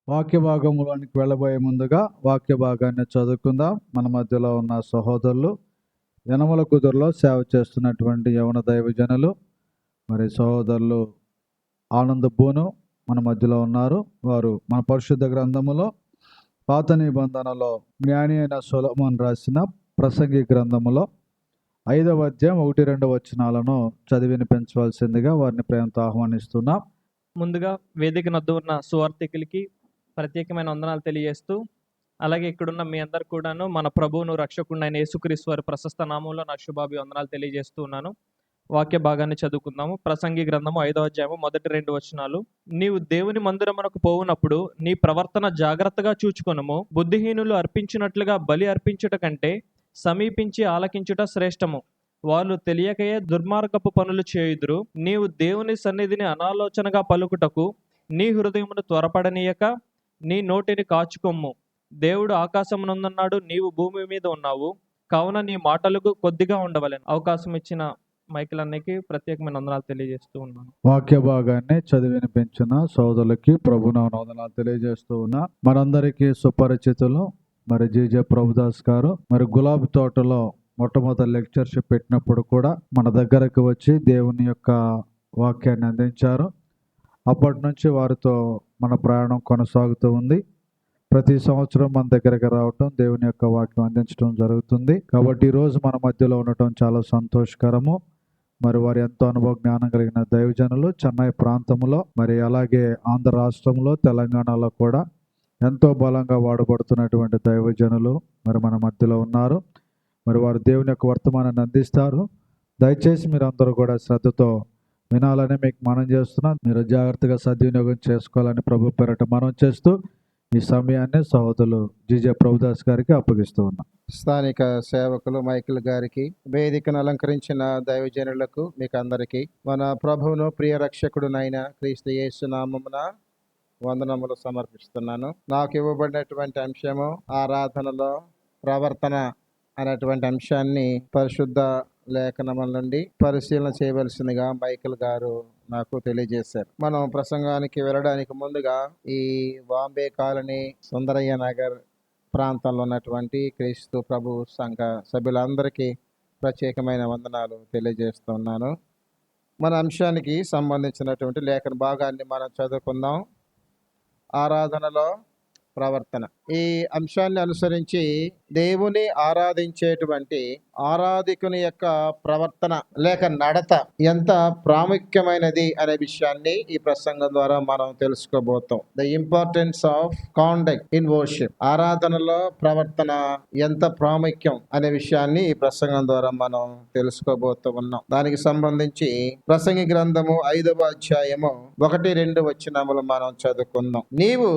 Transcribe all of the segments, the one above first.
వాక్య భాగంలోనికి వెళ్ళబోయే ముందుగా వాక్య భాగాన్ని చదువుకుందాం. మన మధ్యలో ఉన్న సహోదరులు యనమల కుదురులో సేవ చేస్తున్నటువంటి యవన దైవజనులు మరి సహోదరులు ఆనంద్ బూను మన మధ్యలో ఉన్నారు. వారు మన పరిశుద్ధ గ్రంథములో పాత నిబంధనలో జ్ఞాని అయిన సొలొమోను రాసిన ప్రసంగి గ్రంథములో 5వ అధ్యాయం 1-2 వచనాలను చదివి వినిపించవలసిందిగా వారిని ప్రేమతో ఆహ్వానిస్తున్నాం. ముందుగా వేదిక నద్దు ఉన్న సువార్థికులకి ప్రత్యేకమైన వందనాలు తెలియజేస్తూ, అలాగే ఇక్కడున్న మీ అందరు కూడాను మన ప్రభువును రక్షకుడైన యేసుక్రీస్తు వారి ప్రశస్త నామంలో నా శుభాభివందనాలు తెలియజేస్తూ ఉన్నాను. వాక్య భాగాన్ని చదువుకుందాము. ప్రసంగి గ్రంథము 5వ అధ్యాయము మొదటి 2 వచనాలు. నీవు దేవుని మందిరమునకు పోవునప్పుడు నీ ప్రవర్తన జాగ్రత్తగా చూచుకొనుము. బుద్ధిహీనులు అర్పించినట్లుగా బలి అర్పించుట కంటే సమీపించి ఆలకించుట శ్రేష్టము. వాళ్ళు తెలియకయే దుర్మార్గపు పనులు చేయుదురు. నీవు దేవుని సన్నిధిని అనాలోచనగా పలుకుటకు నీ హృదయమును త్వరపడనీయక నీ నోటిని కాచుకొమ్ము. దేవుడు ఆకాశమునందున్నాడు, నీవు భూమి మీద ఉన్నావు, కావున నీ మాటలకు కొద్దిగా ఉండవలెను. అవకాశం ఇచ్చిన మైకిల్ అన్నకి ప్రత్యేకమైన వందనాలు తెలియజేస్తూ ఉన్నాను. వాక్య భాగాన్ని చదివి వినిపించిన సోదరులకి ప్రభునామమున వందనాలు తెలియజేస్తూ ఉన్నా. మనందరికీ సుపరిచితులు మరి జీజే ప్రభుదాస్ గారు మరి గులాబీ తోటలో మొట్టమొదటి లెక్చర్షిప్ పెట్టినప్పుడు కూడా మన దగ్గరకు వచ్చి దేవుని యొక్క వాక్యాన్ని అందించారు. అప్పటి నుంచి వారితో మన ప్రయాణం కొనసాగుతూ ఉంది. ప్రతి సంవత్సరం మన దగ్గరకు రావటం, దేవుని యొక్క వాక్యం అందించడం జరుగుతుంది. కాబట్టి ఈరోజు మన మధ్యలో ఉండటం చాలా సంతోషకరము. మరి వారు ఎంతో అనుభవ జ్ఞానం కలిగిన దైవజనులు. చెన్నై ప్రాంతంలో మరి అలాగే ఆంధ్ర రాష్ట్రంలో, తెలంగాణలో కూడా ఎంతో బలంగా వాడబడుతున్నటువంటి దైవజనులు మరి మన మధ్యలో ఉన్నారు. మరి వారు దేవుని యొక్క వర్తమానాన్ని అందిస్తారు. దయచేసి మీరు అందరూ కూడా శ్రద్ధతో వినాలని మీకు మనం చేస్తున్నాం. మీరు జాగ్రత్తగా సద్వినియోగం చేసుకోవాలని ప్రభు పేరట మనం చేస్తూ ఈ సమయాన్ని సహోదరులు జీజే ప్రభుదాస్ గారికి అప్పగిస్తూ ఉన్నాం. స్థానిక సేవకులు మైకిల్ గారికి, వేదికను అలంకరించిన దైవజనులకు, మీకు అందరికీ మన ప్రభువును ప్రియ రక్షకుడునైన క్రీస్తు యేసు నామమున వందనములు సమర్పిస్తున్నాను. నాకు ఇవ్వబడినటువంటి అంశము ఆరాధనలో ప్రవర్తన అనేటువంటి అంశాన్ని పరిశుద్ధ లేఖనముల నుండి పరిశీలన చేయవలసిందిగా మైకిల్ గారు నాకు తెలియజేశారు. మనం ప్రసంగానికి వెళ్ళడానికి ముందుగా ఈ బాంబే కాలనీ, సుందరయ్య నగర్ ప్రాంతంలో ఉన్నటువంటి క్రీస్తు ప్రభు సంఘ సభ్యులందరికీ ప్రత్యేకమైన వందనాలు తెలియజేస్తున్నాను. మన అంశానికి సంబంధించినటువంటి లేఖన భాగాన్ని మనం చదువుకుందాం. ఆరాధనలో ప్రవర్తన. ఈ అంశాన్ని అనుసరించి దేవుని ఆరాధించేటువంటి ఆరాధికుని యొక్క ప్రవర్తన లేక నడత ఎంత ప్రాముఖ్యమైనది అనే విషయాన్ని ఈ ప్రసంగం ద్వారా మనం తెలుసుకోబోతాం. The importance of conduct in worship. ఆరాధనలో ప్రవర్తన ఎంత ప్రాముఖ్యం అనే విషయాన్ని ఈ ప్రసంగం ద్వారా మనం తెలుసుకోబోతూ ఉన్నాం. దానికి సంబంధించి ప్రసంగి గ్రంథము 5వ అధ్యాయము 1-2 వచనములు మనం చదువుకుందాం. నీవు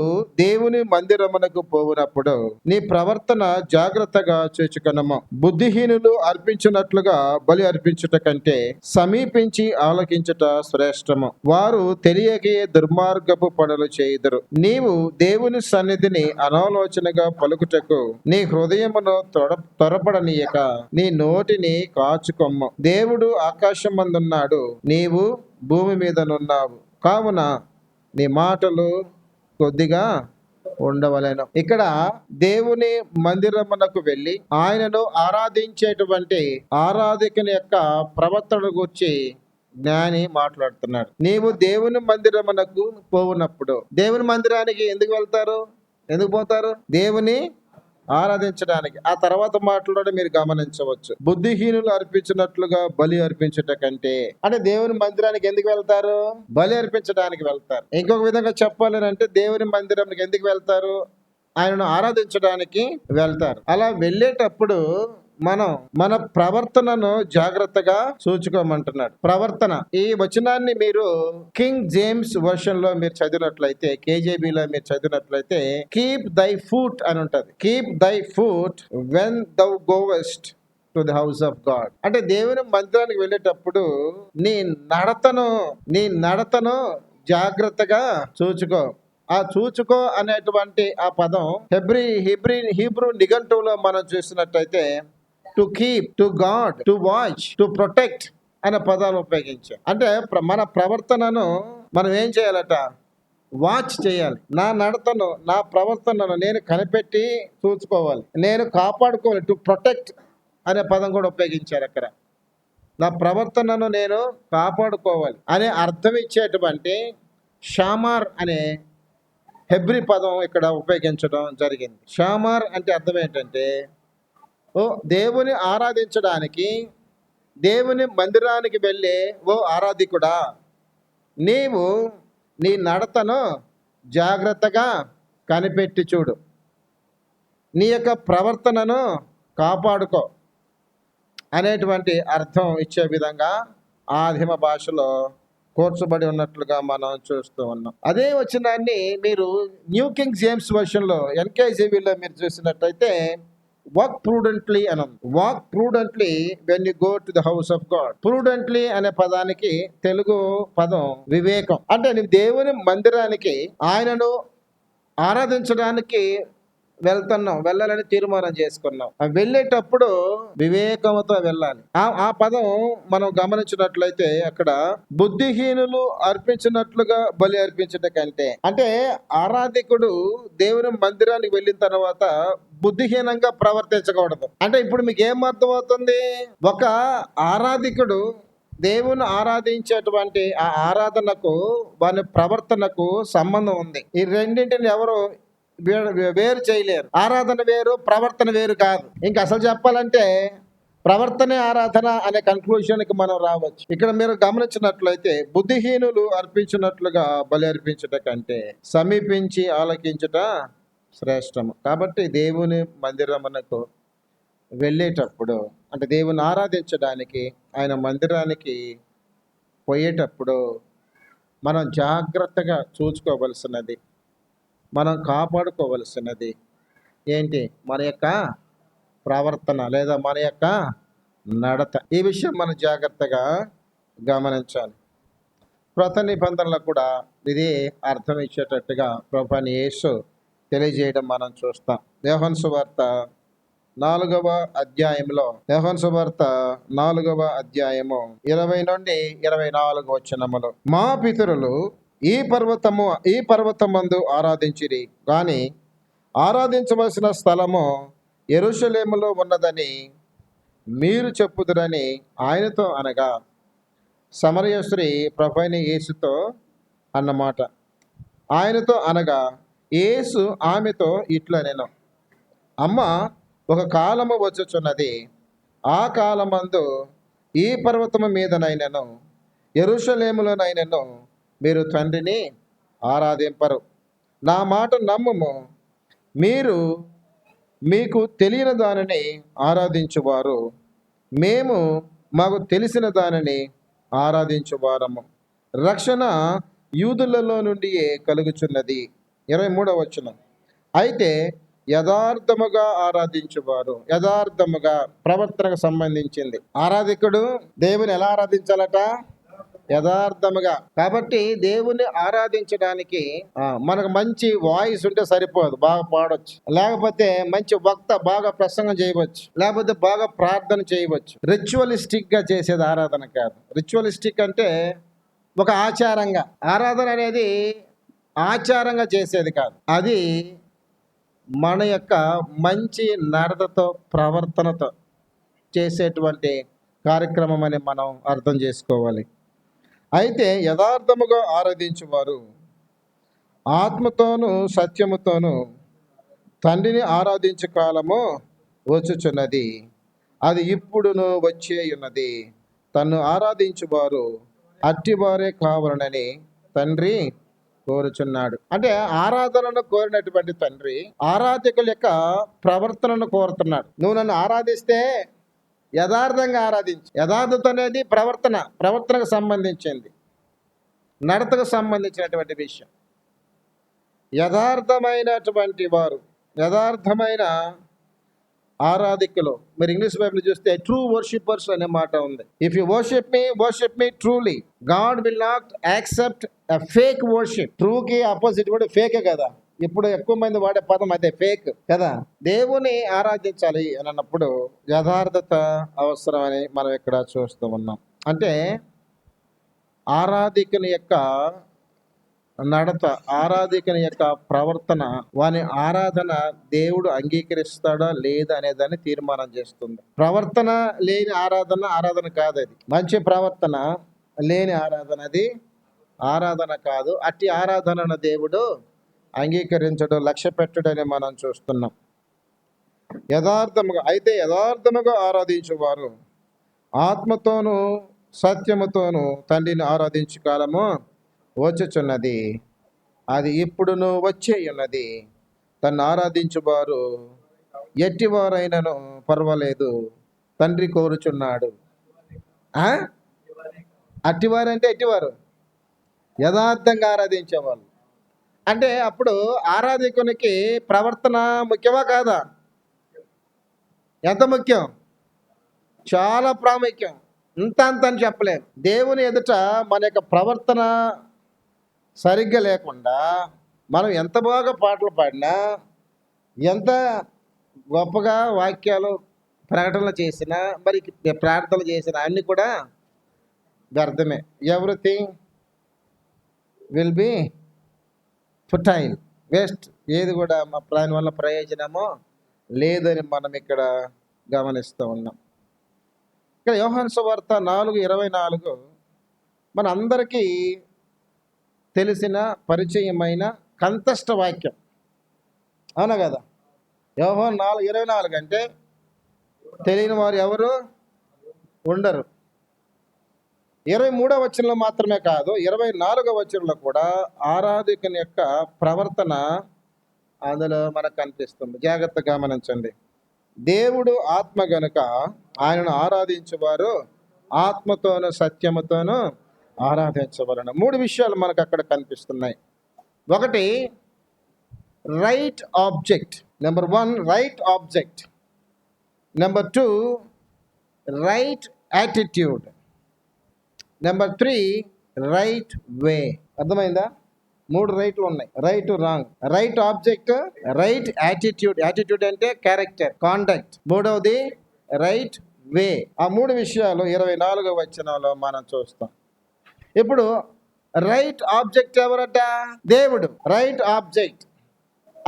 దేవుని మందిరమునకు పోవునప్పుడు నీ ప్రవర్తన జాగ్రత్తగా చూచుకొనుము. బుద్ధిహీనులు అర్పించినట్లుగా బలి అర్పించుట కంటే సమీపించి ఆలకించుట శ్రేష్టము. వారు తెలియకే దుర్మార్గపు పనులు చేయుదురు. నీవు దేవుని సన్నిధిని అనాలోచనగా పలుకుటకు నీ హృదయమును త్వరపడనీయక నీ నోటిని కాచుకొమ్ము. దేవుడు ఆకాశమందున్నాడు, నీవు భూమి మీదనున్నావు, కావున నీ మాటలు కొద్దిగా ఉండవలెను. ఇక్కడ దేవుని మందిరమునకు వెళ్ళి ఆయనను ఆరాధించేటువంటి ఆరాధకుని యొక్క ప్రవర్తన గురించి జ్ఞాని మాట్లాడుతున్నాడు. నీవు దేవుని మందిరమునకు పోవునప్పుడు, దేవుని మందిరానికి ఎందుకు వెళ్తారు, ఎందుకు పోతారు? దేవుని ఆరాధించడానికి. ఆ తర్వాత మాట్లాడడం మీరు గమనించవచ్చు. బుద్ధిహీనులు అర్పించినట్లుగా బలి అర్పించుట కంటే, అంటే దేవుని మందిరానికి ఎందుకు వెళ్తారు? బలి అర్పించడానికి వెళ్తారు. ఇంకొక విధంగా చెప్పాలని అంటే దేవుని మందిరానికి ఎందుకు వెళ్తారు? ఆయనను ఆరాధించడానికి వెళ్తారు. అలా వెళ్ళేటప్పుడు మనం మన ప్రవర్తనను జాగ్రత్తగా చూచుకోమంటున్నాడు. ప్రవర్తన ఈ వచనాన్ని మీరు కింగ్ జేమ్స్ వర్షన్ లో మీరు చదివినట్లయితే, కేజేబీలో మీరు చదివినట్లయితే కీప్ దై ఫుట్ అని ఉంటది. Keep thy foot when thou goest to the house of God. అంటే దేవుని మందిరానికి వెళ్ళేటప్పుడు నీ నడతను జాగ్రత్తగా చూచుకో. ఆ చూచుకో అనేటువంటి ఆ పదం హీబ్రూ నిఘంటువులో మనం చూసినట్టయితే to keep, to God, to watch, to protect అనే పదాలు ఉపయోగించాం. అంటే మన ప్రవర్తనను మనం ఏం చేయాలట? వాచ్ చేయాలి. నా నడతను, నా ప్రవర్తనను నేను కనిపెట్టి చూసుకోవాలి, నేను కాపాడుకోవాలి. టు ప్రొటెక్ట్ అనే పదం కూడా ఉపయోగించారు అక్కడ. నా ప్రవర్తనను నేను కాపాడుకోవాలి అనే అర్థం ఇచ్చేటువంటి షామార్ అనే హెబ్రీ పదం ఇక్కడ ఉపయోగించడం జరిగింది. షామార్ అంటే అర్థం ఏంటంటే, ఓ దేవుని ఆరాధించడానికి దేవుని మందిరానికి వెళ్ళే ఓ ఆరాధికుడా, నీవు నీ నడతను జాగ్రత్తగా కనిపెట్టి చూడు, నీ యొక్క ప్రవర్తనను కాపాడుకో అనేటువంటి అర్థం ఇచ్చే విధంగా ఆదిమ భాషలో కూర్చబడి ఉన్నట్లుగా మనం చూస్తూ ఉన్నాం. అదే వచనాన్ని మీరు న్యూ కింగ్ జేమ్స్ వర్షన్లో ఎన్కేజీవీలో మీరు చూసినట్టయితే వాక్ ప్రూడెంట్లీ అని ఉంది. Walk prudently when you go to the house of God. Prudently అనే పదానికి తెలుగు పదం వివేకం. అంటే నువ్వు దేవుని మందిరానికి ఆయనను ఆరాధించడానికి వెళ్ళాలని తీర్మానం చేసుకున్నాం. వెళ్ళేటప్పుడు వివేకంతో వెళ్ళాలి. ఆ పదం మనం గమనించినట్లయితే అక్కడ బుద్ధిహీనులు అర్పించినట్లుగా బలి అర్పించట కంటే, అంటే ఆరాధికుడు దేవుని మందిరానికి వెళ్ళిన తర్వాత బుద్ధిహీనంగా ప్రవర్తించకూడదు. అంటే ఇప్పుడు మీకు ఏం అర్థమవుతుంది? ఒక ఆరాధికుడు దేవుని ఆరాధించేటువంటి ఆ ఆరాధనకు వాని ప్రవర్తనకు సంబంధం ఉంది. ఈ రెండింటిని ఎవరు వేరు చేయలేరు. ఆరాధన వేరు, ప్రవర్తన వేరు కాదు. ఇంకా అసలు చెప్పాలంటే ప్రవర్తనే ఆరాధన అనే కన్క్లూషన్కి మనం రావచ్చు. ఇక్కడ మీరు గమనించినట్లయితే బుద్ధిహీనులు అర్పించినట్లుగా బలి అర్పించుట కంటే సమీపించి ఆలకించుట శ్రేష్టము. కాబట్టి దేవుని మందిరమునకు వెళ్ళేటప్పుడు, అంటే దేవుని ఆరాధించడానికి ఆయన మందిరానికి పోయేటప్పుడు మనం జాగ్రత్తగా చూసుకోవలసినది, మనం కాపాడుకోవలసినది ఏంటి? మన యొక్క ప్రవర్తన లేదా మన యొక్క నడత. ఈ విషయం మనం జాగ్రత్తగా గమనించాలి. కృత నిబంధనలో కూడా ఇది అర్థం ఇచ్చేటట్టుగా ప్రభువైన యేసు తెలియజేయడం మనం చూస్తాం. యోహాను సువార్త 4వ అధ్యాయంలో, యోహాను సువార్త 4వ అధ్యాయము 20 నుండి 24 వచనములు, మా పితరులు ఈ పర్వతమందు ఆరాధించిరి, కానీ ఆరాధించవలసిన స్థలము యెరూషలేములో ఉన్నదని మీరు చెప్పుదురని ఆయనతో అనగా, సమరయ స్త్రీ ప్రభువైన యేసుతో అన్నమాట. ఆయనతో అనగా యేసు ఆమెతో ఇట్లనెను, అమ్మ, ఒక కాలము వచ్చుచున్నది, ఆ కాలమందు ఈ పర్వతము మీదనైనను యెరూషలేములోనైనను మీరు తండ్రిని ఆరాధింపరు. నా మాట నమ్ముము, మీరు మీకు తెలియని దానిని ఆరాధించువారు, మేము మాకు తెలిసిన దానిని ఆరాధించువారము. రక్షణ యూదులలో నుండియే కలుగుచున్నది. 23వ వచనం, అయితే యథార్థముగా ఆరాధించువారు. యథార్థముగా ప్రవర్తనకు సంబంధించింది. ఆరాధికుడు దేవుని ఎలా ఆరాధించాలట? యథార్థముగా. కాబట్టి దేవుని ఆరాధించడానికి మనకు మంచి వాయిస్ ఉంటే సరిపోదు, బాగా పాడొచ్చు, లేకపోతే మంచి వక్త బాగా ప్రసంగం చేయవచ్చు, లేకపోతే బాగా ప్రార్థన చేయవచ్చు. రిచువలిస్టిక్ గా చేసేది ఆరాధన కాదు. రిచువలిస్టిక్ అంటే ఒక ఆచారంగా, ఆరాధన అనేది ఆచారంగా చేసేది కాదు. అది మన యొక్క మంచి నడతతో ప్రవర్తనతో చేసేటువంటి కార్యక్రమం అని మనం అర్థం చేసుకోవాలి. అయితే యథార్థముగా ఆరాధించువారు ఆత్మతోనూ సత్యముతోనూ తండ్రిని ఆరాధించే కాలము వచ్చుచున్నది, అది ఇప్పుడును వచ్చేయున్నది. తన్ను ఆరాధించువారు అట్టివారే కావాలనని తండ్రి కోరుచున్నాడు. అంటే ఆరాధనను కోరినటువంటి తండ్రి ఆరాధకుల యొక్క ప్రవర్తనను కోరుతున్నాడు. నువ్వు నన్ను ఆరాధిస్తే యథార్థంగా ఆరాధించు. యథార్థత అనేది ప్రవర్తనకు సంబంధించింది, నడతకు సంబంధించినటువంటి విషయం. యథార్థమైనటువంటి వారు, యథార్థమైన ఆరాధికులు. మీరు ఇంగ్లీష్ బైబిల్ చూస్తే ట్రూ వర్షిపర్స్ అనే మాట ఉంది. If you worship me truly, God will not accept a fake worship. ట్రూకి ఆపోజిట్ కూడా ఫేకే కదా. ఇప్పుడు ఎక్కువ మంది వాడే పదం అదే, ఫేక్ కదా. దేవుని ఆరాధించాలి అని అన్నప్పుడు యథార్థత అవసరమని మనం ఇక్కడ చూస్తూ ఉన్నాం. అంటే ఆరాధికుని యొక్క నడత, ఆరాధికుని యొక్క ప్రవర్తన, వాని ఆరాధన దేవుడు అంగీకరిస్తాడా లేదా అనే దాన్ని తీర్మానం చేస్తుంది. ప్రవర్తన లేని ఆరాధన ఆరాధన కాదు. అది మంచి ప్రవర్తన లేని ఆరాధన అది ఆరాధన కాదు. అట్టి ఆరాధనను దేవుడు అంగీకరించడం, లక్ష్య పెట్టడని మనం చూస్తున్నాం. యథార్థముగా ఆరాధించువారు ఆత్మతోనూ సత్యముతోనూ తండ్రిని ఆరాధించు కాలము వచ్చుచున్నది, అది ఇప్పుడును వచ్చే ఉన్నది. తను ఆరాధించువారు ఎట్టివారైనను పర్వాలేదు, తండ్రి కోరుచున్నాడు. అట్టివారంటే ఎట్టివారు? యథార్థంగా ఆరాధించేవాళ్ళు. అంటే అప్పుడు ఆరాధకునికి ప్రవర్తన ముఖ్యమా కాదా? ఎంత ముఖ్యం? చాలా ప్రాముఖ్యం. అంత అని చెప్పలేం. దేవుని ఎదుట మన యొక్క ప్రవర్తన సరిగ్గా లేకుండా మనం ఎంత బాగా పాటలు పాడినా, ఎంత గొప్పగా వాక్యాలు ప్రకటనలు చేసినా, మరి ప్రార్థనలు చేసినా అన్నీ కూడా వ్యర్థమే. Everything will be futile, waste. ఏది కూడా దాని వల్ల ప్రయోజనమో లేదని మనం ఇక్కడ గమనిస్తూ ఉన్నాం. ఇక్కడ యోహాను సువార్త 4:24 మన అందరికీ తెలిసిన పరిచయమైన కంఠస్థ వాక్యం, అవునా కదా? యోహాను 4:24 అంటే తెలియని వారు ఎవరు ఉండరు. 23వ వచనంలో మాత్రమే కాదు, 24వ వచనంలో కూడా ఆరాధకుని యొక్క ప్రవర్తన అందులో మనకు కనిపిస్తుంది. జాగ్రత్తగా గమనించండి. దేవుడు ఆత్మ గనుక ఆయనను ఆరాధించేవారు ఆత్మతోనూ సత్యముతోనూ ఆరాధించవలెను. 3 విషయాలు మనకు అక్కడ కనిపిస్తున్నాయి. ఒకటి, right object. Number 1, right object. Number 2, right attitude. Number 3, right way. అర్థమైందా? 3 రైట్లు ఉన్నాయి. Right, wrong. Right object, right attitude. Attitude అంటే క్యారెక్టర్, కాండక్ట్. మూడవది రైట్ వే. ఆ 3 విషయాలు 24వ వచనంలో మనం చూస్తాం. ఇప్పుడు రైట్ ఆబ్జెక్ట్ ఎవరట? దేవుడు. రైట్ ఆబ్జెక్ట్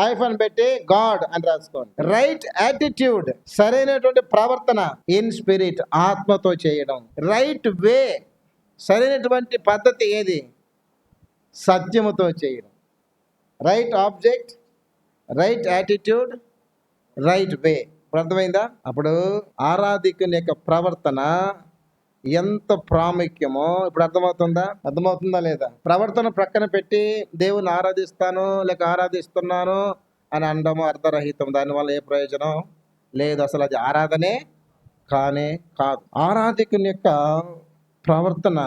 ఐఫన్ పెట్టి గాడ్ అని రాసుకోండి. రైట్ యాటిట్యూడ్, సరైనటువంటి ప్రవర్తన, ఇన్ స్పిరిట్, ఆత్మతో చేయడం. రైట్ వే, సరైనటువంటి పద్ధతి ఏది? సత్యముతో చేయడం. Right object, right attitude, right way. అర్థమైందా? అప్పుడు ఆరాధికుని యొక్క ప్రవర్తన ఎంత ప్రాముఖ్యమో ఇప్పుడు అర్థమవుతుందా లేదా? ప్రవర్తన ప్రక్కన పెట్టి దేవుని ఆరాధిస్తాను లేక ఆరాధిస్తున్నాను అని అనడము అర్ధరహితం. దానివల్ల ఏ ప్రయోజనం లేదు. అసలు అది ఆరాధనే కానే కాదు. ఆరాధికుని యొక్క ప్రవర్తన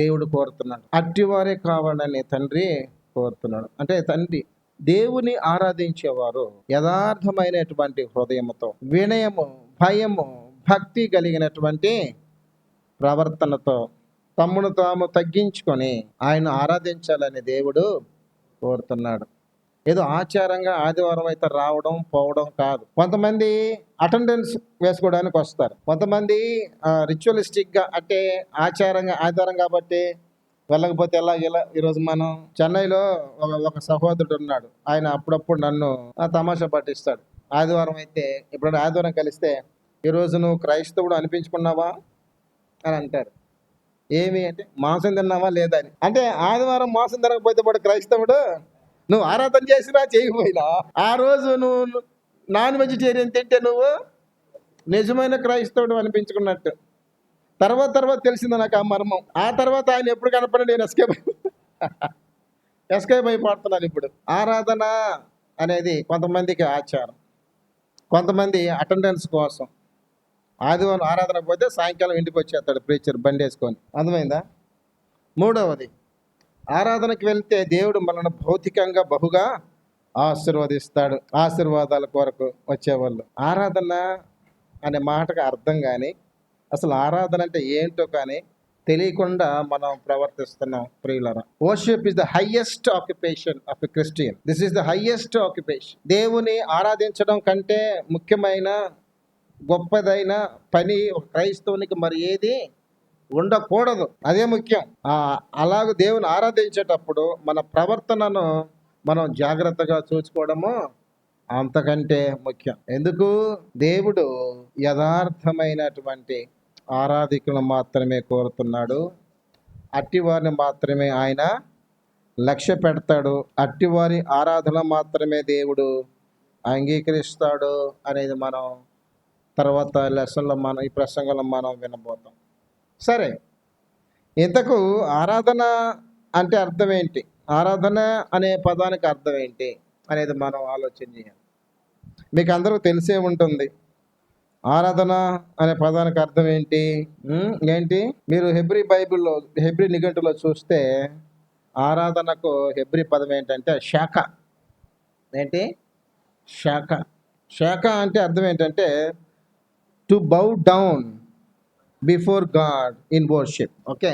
దేవుడు కోరుతున్నాడు. అట్టివారే కావాలని తండ్రి కోరుతున్నాడు. అంటే తండ్రి దేవుని ఆరాధించేవారు యథార్థమైనటువంటి హృదయముతో, వినయము, భయము, భక్తి కలిగినటువంటి ప్రవర్తనతో తమ్మును తాము తగ్గించుకొని ఆయన ఆరాధించాలని దేవుడు కోరుతున్నాడు. ఏదో ఆచారంగా ఆదివారం అయితే రావడం పోవడం కాదు. కొంతమంది అటెండెన్స్ వేసుకోవడానికి వస్తారు, కొంతమంది రిచువలిస్టిక్గా, అంటే ఆచారంగా ఆదివారం కాబట్టి వెళ్ళకపోతే ఎలా. ఈరోజు మనం చెన్నైలో ఒక సహోదరుడు ఉన్నాడు. ఆయన అప్పుడప్పుడు నన్ను తమాషా పట్టిస్తాడు. ఆదివారం అయితే ఇప్పుడు ఆదివారం కలిస్తే ఈరోజు నువ్వు క్రైస్తవుడు అనిపించుకున్నావా అని అంటారు. ఏమి అంటే మాంసం తిన్నావా లేదా అని. అంటే ఆదివారం మాంసం తినకపోతే వాడు క్రైస్తవుడు? నువ్వు ఆరాధన చేసినా చేయకపోయినా ఆ రోజు నువ్వు నాన్ వెజిటేరియన్ తింటే నువ్వు నిజమైన క్రైస్తవుడు అనిపించుకున్నట్టు. తర్వాత తెలిసింది నాకు ఆ మర్మం. ఆ తర్వాత ఆయన ఎప్పుడు కనపడి నేను ఎస్కేప్ అయిపోతున్నాను. ఇప్పుడు ఆరాధన అనేది కొంతమందికి ఆచారం, కొంతమంది అటెండెన్స్ కోసం. ఆదివారం ఆరాధన పోతే సాయంకాలం ఇంటికి వచ్చేస్తాడు ప్రీచర్ బండి వేసుకొని. అర్థమైందా? మూడవది, ఆరాధనకి వెళ్తే దేవుడు మనల్ని భౌతికంగా బహుగా ఆశీర్వదిస్తాడు. ఆశీర్వాదాల కొరకు వచ్చేవాళ్ళు. ఆరాధన అనే మాటకు అర్థం కానీ, అసలు ఆరాధన అంటే ఏంటో కానీ తెలియకుండా మనం ప్రవర్తిస్తున్నాం ప్రియులారా. Worship is the highest occupation of a Christian. This is the highest occupation. దేవుని ఆరాధించడం కంటే ముఖ్యమైన గొప్పదైన పని ఒక క్రైస్తవునికి మరి ఏది ఉండకూడదు. అదే ముఖ్యం. అలాగ దేవుని ఆరాధించేటప్పుడు మన ప్రవర్తనను మనం జాగ్రత్తగా చూసుకోవడము అంతకంటే ముఖ్యం. ఎందుకు? దేవుడు యథార్థమైనటువంటి ఆరాధికులను మాత్రమే కోరుతున్నాడు. అట్టివారిని మాత్రమే ఆయన లక్ష్య పెడతాడు. అట్టివారి ఆరాధన మాత్రమే దేవుడు అంగీకరిస్తాడు అనేది మనం తర్వాత లెసన్లో ఈ ప్రసంగంలో మనం వినబోతాం. సరే, ఇంతకు ఆరాధన అంటే అర్థం ఏంటి? ఆరాధన అనే పదానికి అర్థం ఏంటి అనేది మనం ఆలోచన చేయాలి. మీకు అందరూ తెలిసే ఉంటుంది ఆరాధన అనే పదానికి అర్థం ఏంటి. ఏంటి? మీరు హెబ్రీ నిఘంటులో చూస్తే ఆరాధనకు హెబ్రీ పదం ఏంటంటే శాఖ. ఏంటి? శాఖ. శాఖ అంటే అర్థం ఏంటంటే to bow down before God in worship. Okay,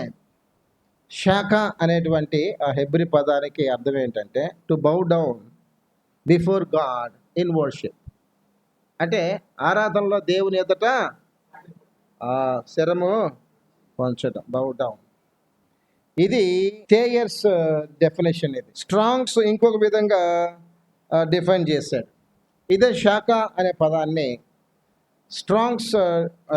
శాఖ అనేటువంటి ఆ హెబ్రీ పదానికి అర్థం ఏంటంటే to bow down before God in worship. అంటే ఆరాధనలో దేవుని ఎదుట శరము వంచడం, బౌ డౌన్. ఇది థేయర్స్ డెఫినేషన్. ఇది స్ట్రాంగ్స్ ఇంకొక విధంగా డిఫైన్ చేశాడు. ఇదే శాఖ అనే పదాన్ని స్ట్రాంగ్స్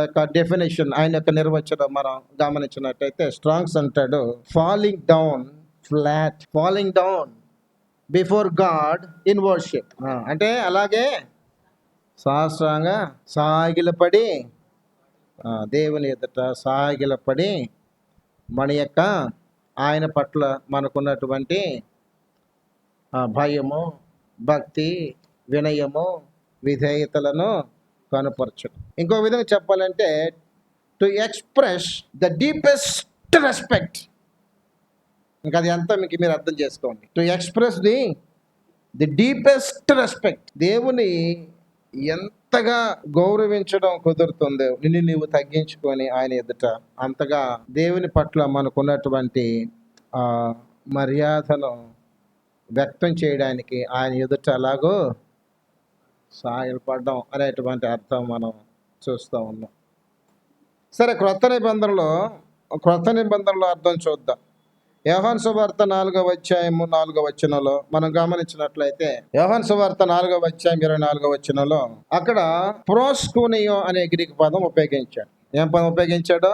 యొక్క డెఫినేషన్, ఆయన యొక్క నిర్వచనం మనం గమనించినట్టయితే స్ట్రాంగ్స్ అంటాడు falling down flat, falling down before God in worship. అంటే అలాగే సాష్టాంగ సాగిలపడి దేవుని ఎదుట సాగిలపడి మన యొక్క ఆయన పట్ల మనకున్నటువంటి భయము, భక్తి, వినయము, విధేయతలను కనపరచడం. ఇంకో విధంగా చెప్పాలంటే to express the deepest respect. ఇంకా అది అంతా మీరు అర్థం చేసుకోండి. To express the deepest respect. దేవుని ఎంతగా గౌరవించడం కుదురుతుందో నిన్ను నీవు తగ్గించుకొని ఆయన ఎదుట అంతగా దేవుని పట్ల మనకున్నటువంటి మర్యాదను వ్యక్తం చేయడానికి ఆయన ఎదుట అలాగో సాగిలపడడం అనేటువంటి అర్థం మనం చూస్తూ ఉన్నాం. సరే, క్రొత్త నిబంధనలో అర్థం చూద్దాం. యోహాను సువార్త 4వ అధ్యాయము 4వ వచనంలో మనం గమనించినట్లయితే యోహాను సువార్త 4వ అధ్యాయం 24వ వచనంలో అక్కడ ప్రోస్కోనియో అనే గ్రీక్ పదం ఉపయోగించాడు. ఏం పదం ఉపయోగించాడో?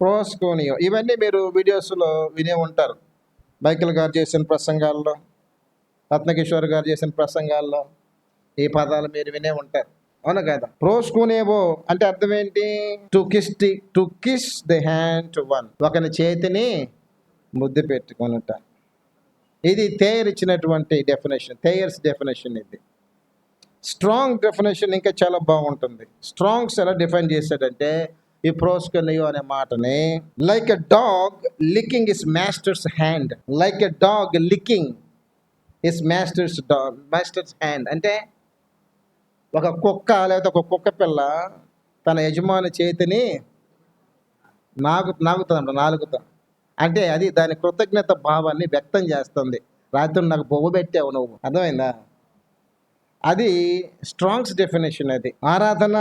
ప్రోస్కోనియో. ఇవన్నీ మీరు వీడియోస్లో వినే ఉంటారు. మైకేల్ గారు చేసిన ప్రసంగాల్లో, రత్నకిషోర్ గారు చేసిన ప్రసంగాల్లో ఈ పదాలు మీరు వినే ఉంటారు, అవునా కదా? ప్రోస్కోనేవో అంటే అర్థం ఏంటి? To kiss the hand to one, ఒకని చేతిని ముద్దు పెట్టుకొనుట. ఇది థేయర్ ఇచ్చినటువంటి డెఫినేషన్, థేయర్స్ డెఫినేషన్. ఇది స్ట్రాంగ్ డెఫినేషన్ ఇంకా చాలా బాగుంటుంది. స్ట్రాంగ్స్ ఎలా డిఫైన్ చేశాడంటే ఈ ప్రోస్కోనియో అనే మాటని like a dog లికింగ్ is masters hand, like a dog లికింగ్ is masters hand. అంటే ఒక కుక్క లేకపోతే ఒక కుక్క పిల్ల తన యజమాని చేతిని నాలుగుతా అంటే అది దాని కృతజ్ఞత భావాన్ని వ్యక్తం చేస్తుంది. రాత్రి నాకు బొవ్వ పెట్టావు నువ్వు, అర్థమైందా? అది స్ట్రాంగ్స్ డెఫినేషన్. అది ఆరాధన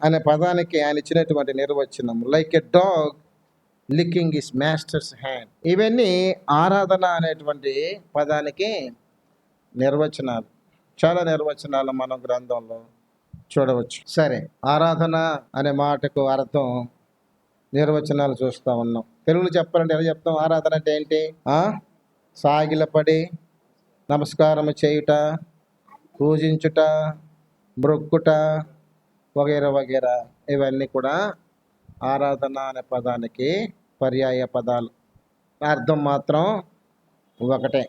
అనే పదానికి ఆయన ఇచ్చినటువంటి నిర్వచనం like a dog లికింగ్ is masters hand. ఇవన్నీ ఆరాధన అనేటువంటి పదానికి నిర్వచనాలు. చాలా నిర్వచనాలు మనం గ్రంథంలో చూడవచ్చు. సరే, ఆరాధన అనే మాటకు అర్థం నిర్వచనాలు చూస్తూ ఉన్నాం. తెలుగులో చెప్పాలంటే ఎలా చెప్తాం? ఆరాధన అంటే ఏంటి? సాగిలపడి నమస్కారం చేయుట, పూజించుట, మ్రొక్కుట వగైరా వగైరా, ఇవన్నీ కూడా ఆరాధన అనే పదానికి పర్యాయ పదాలు. అర్థం మాత్రం ఒకటే.